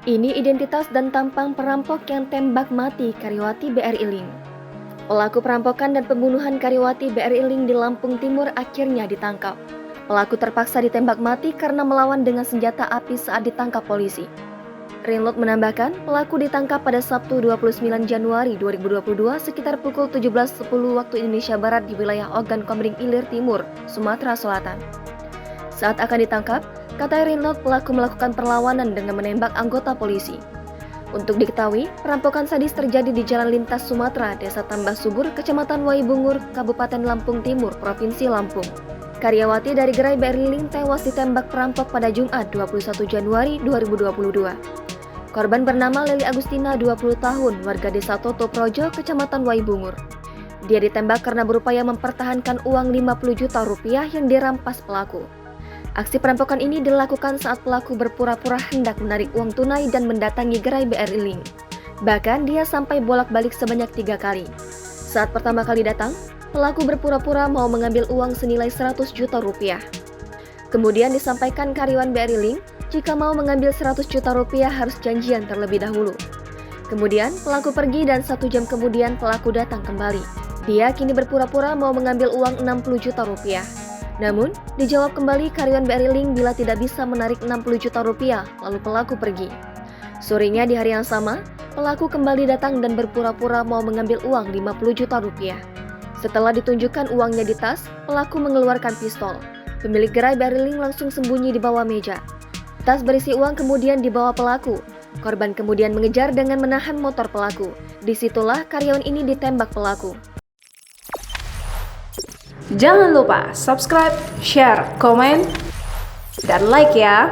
Ini identitas dan tampang perampok yang tembak mati karyawati BRI Link. Pelaku perampokan dan pembunuhan karyawati BRI Link di Lampung Timur akhirnya ditangkap. Pelaku terpaksa ditembak mati karena melawan dengan senjata api saat ditangkap polisi. Rinlot menambahkan, pelaku ditangkap pada Sabtu 29 Januari 2022 sekitar pukul 17.10 waktu Indonesia Barat di wilayah Ogan Komering Ilir Timur, Sumatera Selatan. Saat akan ditangkap, kata Rinlot pelaku melakukan perlawanan dengan menembak anggota polisi. Untuk diketahui, perampokan sadis terjadi di Jalan Lintas Sumatera, Desa Tambah Subur, Kecamatan Waibungur, Kabupaten Lampung Timur, Provinsi Lampung. Karyawati dari gerai BRI Link tewas ditembak perampok pada Jumat 21 Januari 2022. Korban bernama Leli Agustina, 20 tahun, warga Desa Toto Projo, Kecamatan Waibungur. Dia ditembak karena berupaya mempertahankan uang 50 juta rupiah yang dirampas pelaku. Aksi perampokan ini dilakukan saat pelaku berpura-pura hendak menarik uang tunai dan mendatangi gerai BRI Link. Bahkan dia sampai bolak-balik sebanyak 3 kali. Saat pertama kali datang, pelaku berpura-pura mau mengambil uang senilai 100 juta rupiah. Kemudian disampaikan karyawan BRI Link, jika mau mengambil 100 juta rupiah harus janjian terlebih dahulu. Kemudian pelaku pergi dan 1 jam kemudian pelaku datang kembali. Dia kini berpura-pura mau mengambil uang 60 juta rupiah. Namun, dijawab kembali karyawan BRI Link bila tidak bisa menarik 60 juta rupiah, lalu pelaku pergi. Sorenya di hari yang sama, pelaku kembali datang dan berpura-pura mau mengambil uang 50 juta rupiah. Setelah ditunjukkan uangnya di tas, pelaku mengeluarkan pistol. Pemilik gerai BRI Link langsung sembunyi di bawah meja. Tas berisi uang kemudian dibawa pelaku. Korban kemudian mengejar dengan menahan motor pelaku. Disitulah karyawan ini ditembak pelaku. Jangan lupa subscribe, share, komen, dan like ya!